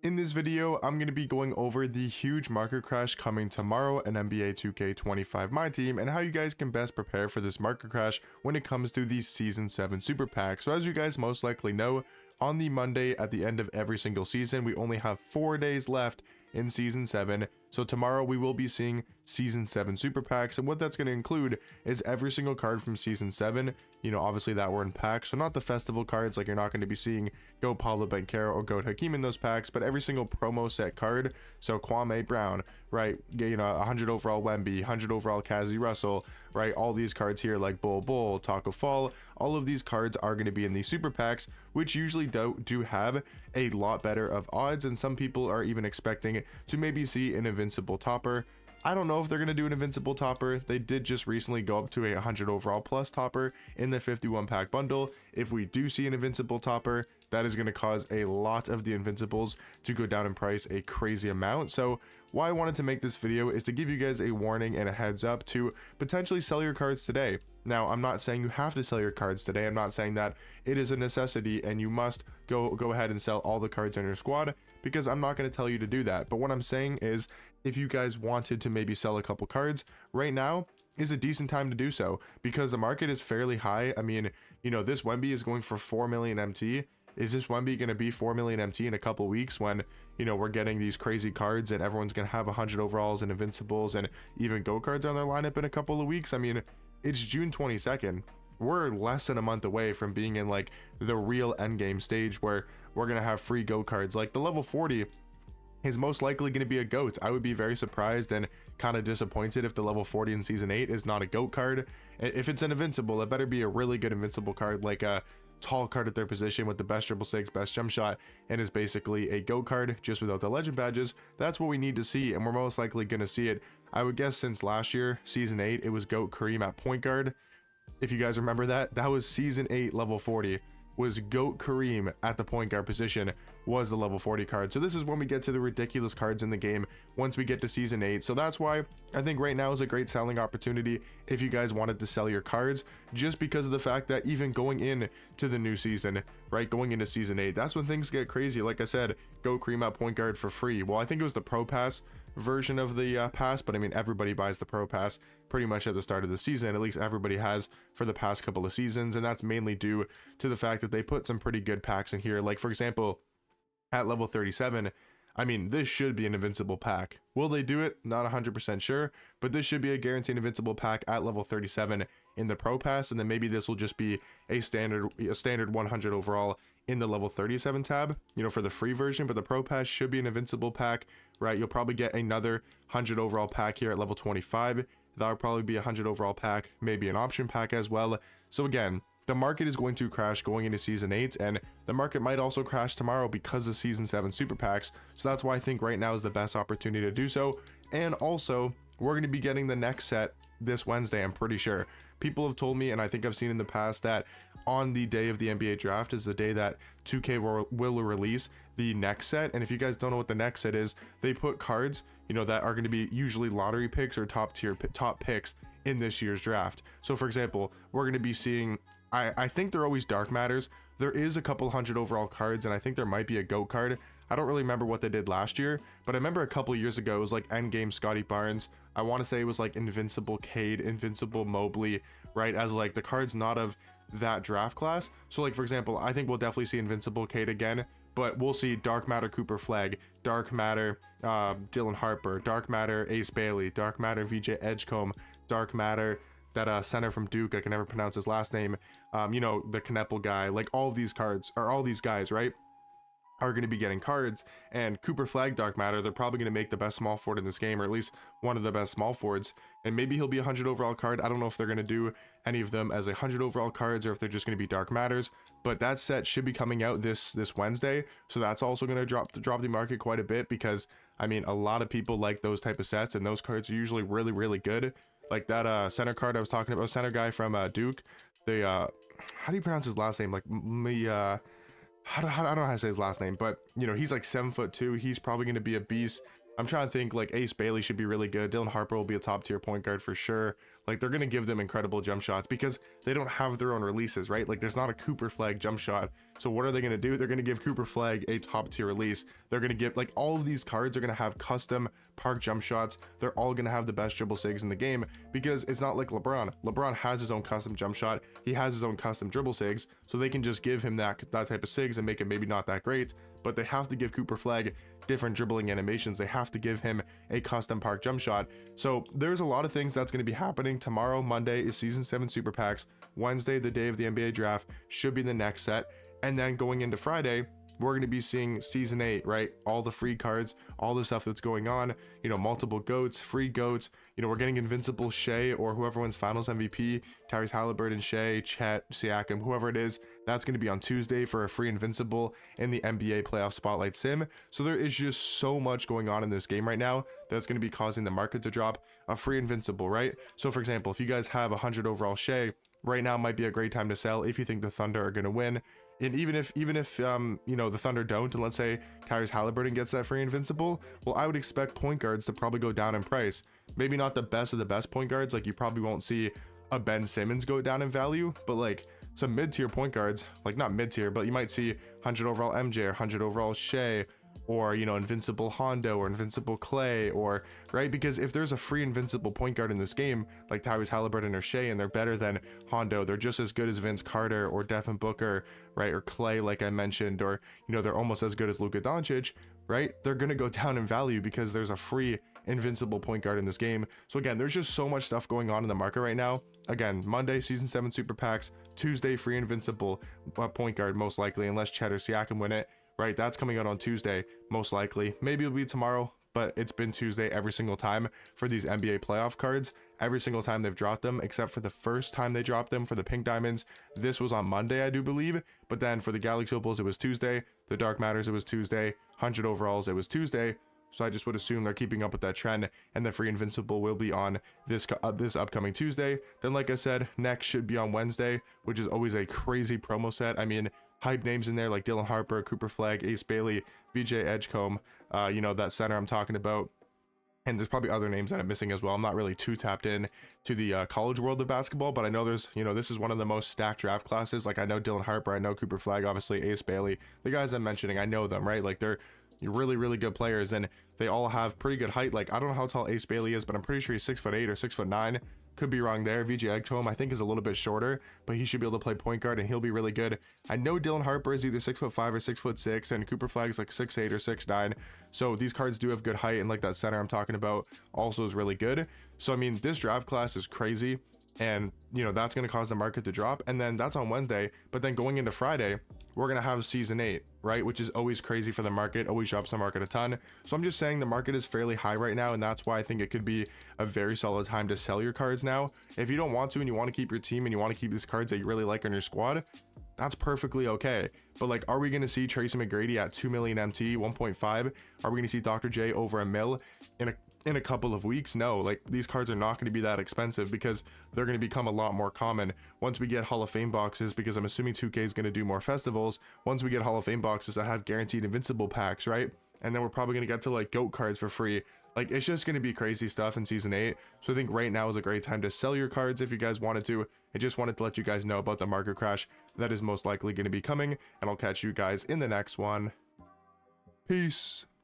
In this video, I'm going to be going over the huge market crash coming tomorrow in NBA 2K25 My Team and how you guys can best prepare for this market crash when it comes to the Season 7 Super Pack. So as you guys most likely know, on the Monday at the end of every single season, we only have 4 days left in Season 7. So tomorrow we will be seeing Season 7 Super Packs, and what that's going to include is every single card from Season 7, you know, obviously that were in packs, so not the festival cards, like you're not going to be seeing Go Paulo Banchero or Go Hakeem in those packs, but every single promo set card, so Kwame Brown, right, you know, 100 overall Wemby, 100 overall Cazzie Russell, right, all these cards here like Bull, Taco Fall, all of these cards are going to be in these Super Packs, which usually do have a lot better of odds, and some people are even expecting to maybe see an invincible topper. I don't know if they're going to do an invincible topper. They did just recently go up to a 100 overall plus topper in the 51 pack bundle. If we do see an invincible topper, that is going to cause a lot of the invincibles to go down in price a crazy amount. So why I wanted to make this video is to give you guys a warning and a heads up to potentially sell your cards today. Now, I'm not saying you have to sell your cards today. I'm not saying that it is a necessity and you must go ahead and sell all the cards on your squad, because I'm not going to tell you to do that. But what I'm saying is, if you guys wanted to maybe sell a couple cards right now is a decent time to do so, because the market is fairly high. I mean, you know, this Wemby is going for 4 million MT. Is this Wemby going to be 4 million MT in a couple weeks when, you know, we're getting these crazy cards and everyone's going to have 100 overalls and invincibles and even go cards on their lineup in a couple of weeks? I mean, it's June 22nd. We're less than a month away from being in like the real endgame stage where we're going to have free go cards. Like the level 40 is most likely going to be a GOAT. I would be very surprised and kind of disappointed if the level 40 in Season 8 is not a GOAT card. If it's an invincible, it better be a really good invincible card, like a tall card at their position with the best dribble 6, best jump shot, and is basically a GOAT card just without the legend badges. That's what we need to see, and we're most likely going to see it. I would guess since last year, Season 8, it was GOAT Kareem at point guard. If you guys remember that was Season 8 level 40. Was GOAT Kareem at the point guard position was the level 40 card. So this is when we get to the ridiculous cards in the game once we get to Season 8. So that's why I think right now is a great selling opportunity if you guys wanted to sell your cards, just because of the fact that even going in to the new season, right, going into Season 8, that's when things get crazy. Like I said, GOAT Kareem at point guard for free. Well, I think it was the Pro Pass version of the pass, but I mean, everybody buys the Pro Pass pretty much at the start of the season. At least everybody has for the past couple of seasons, and that's mainly due to the fact that they put some pretty good packs in here. Like for example, at level 37, I mean, this should be an invincible pack. Will they do it? Not 100% sure, but this should be a guaranteed invincible pack at level 37 in the Pro Pass, and then maybe this will just be a standard 100 overall in the level 37 tab, you know, for the free version. But the Pro Pass should be an invincible pack, right? You'll probably get another 100 overall pack here at level 25. That'll probably be a 100 overall pack, maybe an option pack as well. So again, the market is going to crash going into Season 8, and the market might also crash tomorrow because of Season 7 Super Packs. So that's why I think right now is the best opportunity to do so. And also, we're going to be getting the next set this Wednesday, I'm pretty sure. People have told me, and I think I've seen in the past, that on the day of the NBA draft is the day that 2K will release the next set. And if you guys don't know what the next set is, they put cards, you know, that are going to be usually lottery picks or top picks in this year's draft. So for example, we're going to be seeing, I think they're always Dark Matters. There is a couple 100 overall cards, and I think there might be a GOAT card. I don't really remember what they did last year, but I remember a couple years ago it was like Endgame Scotty Barnes. I want to say it was like Invincible Cade, Invincible Mobley, right, as like the cards not of that draft class. So like for example, I think we'll definitely see Invincible Cade again, but we'll see Dark Matter Cooper Flegg, Dark Matter Dylan Harper, Dark Matter Ace Bailey, Dark Matter VJ Edgecombe, Dark Matter that center from Duke, I can never pronounce his last name, you know, the Kneppel guy. Like all of these cards, or all these guys, right, are going to be getting cards. And Cooper Flegg, Dark Matter, they're probably going to make the best small forward in this game, or at least one of the best small forwards, and maybe he'll be a 100 overall card. I don't know if they're going to do any of them as 100 overall cards or if they're just going to be Dark Matters, but that set should be coming out this Wednesday, so that's also going to drop the market quite a bit, because I mean, a lot of people like those type of sets, and those cards are usually really good. Like that center card I was talking about, center guy from Duke, the how do you pronounce his last name? Like I don't know how to say his last name, but you know, he's like 7'2". He's probably going to be a beast. I'm trying to think, like Ace Bailey should be really good. Dylan Harper will be a top tier point guard for sure. Like they're going to give them incredible jump shots because they don't have their own releases, right? Like there's not a Cooper Flag jump shot. So what are they going to do? They're going to give Cooper Flag a top tier release. They're going to give, like, all of these cards are going to have custom park jump shots. They're all going to have the best dribble sigs in the game because it's not like LeBron. LeBron has his own custom jump shot. He has his own custom dribble sigs. So they can just give him that type of sigs and make it maybe not that great, but they have to give Cooper Flag different dribbling animations. They have to give him a custom park jump shot. So there's a lot of things that's going to be happening. Tomorrow, Monday, is season 7 super packs. Wednesday, the day of the NBA draft, should be the next set. And then going into Friday, we're going to be seeing season 8, right? All the free cards, all the stuff that's going on, you know, multiple goats, free goats, you know, we're getting invincible Shea or whoever wins finals MVP, Tyrese Halliburton, Shea, Chet, Siakam, whoever it is. That's going to be on Tuesday for a free invincible in the NBA playoff spotlight sim. So there is just so much going on in this game right now that's going to be causing the market to drop. A free invincible, right? So for example, if you guys have 100 overall Shea, right now might be a great time to sell if you think the Thunder are going to win. And even if you know, the Thunder don't, and let's say Tyrese Halliburton gets that free invincible, well, I would expect point guards to probably go down in price. Maybe not the best of the best point guards, like you probably won't see a Ben Simmons go down in value, but like some mid-tier point guards, like not mid-tier, but you might see 100 overall MJ or 100 overall Shea, or, you know, invincible Hondo or invincible Clay, or, right? Because if there's a free invincible point guard in this game, like Tyrese Halliburton or Shea, and they're better than Hondo, they're just as good as Vince Carter or Devin Booker, right? Or Clay, like I mentioned, or, you know, they're almost as good as Luka Doncic, right? They're going to go down in value because there's a free invincible point guard in this game. So again, there's just so much stuff going on in the market right now. Again, Monday, season 7 super packs, Tuesday, free invincible point guard, most likely, unless Chet or Siakam win it. Right, that's coming out on Tuesday, most likely. Maybe it'll be tomorrow, but it's been Tuesday every single time for these NBA playoff cards. Every single time they've dropped them, except for the first time they dropped them for the Pink Diamonds. This was on Monday, I do believe. But then for the Galaxy Opals, it was Tuesday. The Dark Matters, it was Tuesday. 100 overalls, it was Tuesday. So I just would assume they're keeping up with that trend, and the free invincible will be on this upcoming Tuesday. Then, like I said, next should be on Wednesday, which is always a crazy promo set. I mean, hype names in there like Dylan Harper, Cooper Flag, Ace Bailey, VJ Edgecombe, you know, that center I'm talking about. And there's probably other names that I'm missing as well. I'm not really too tapped in to the college world of basketball, but I know there's, you know, this is one of the most stacked draft classes. Like I know Dylan Harper, I know Cooper Flag, obviously Ace Bailey, the guys I'm mentioning, I know them, right? Like they're really, really good players, and they all have pretty good height. Like I don't know how tall Ace Bailey is, but I'm pretty sure he's 6'8" or 6'9". Could be wrong there. VJ Edgecombe, I think, is a little bit shorter, but he should be able to play point guard and he'll be really good. I know Dylan Harper is either 6'5" or 6'6", and Cooper Flag's like 6'8" or 6'9". So these cards do have good height, and like that center I'm talking about also is really good. So I mean, this draft class is crazy, and you know that's going to cause the market to drop. And then that's on Wednesday, but then going into Friday, we're going to have season 8, right? Which is always crazy for the market, always drops the market a ton. So I'm just saying the market is fairly high right now, and that's why I think it could be a very solid time to sell your cards now. If you don't want to and you want to keep your team and you want to keep these cards that you really like on your squad, that's perfectly okay. But like, are we going to see Tracy McGrady at 2 million MT 1.5? Are we going to see Dr. J over $1 million in a couple of weeks? No, like these cards are not going to be that expensive because they're going to become a lot more common once we get Hall of Fame boxes, because I'm assuming 2K is going to do more festivals once we get Hall of Fame boxes that have guaranteed invincible packs, right? And then we're probably going to get to like GOAT cards for free. Like it's just going to be crazy stuff in season 8. So I think right now is a great time to sell your cards if you guys wanted to. I just wanted to let you guys know about the market crash that is most likely going to be coming, and I'll catch you guys in the next one. Peace.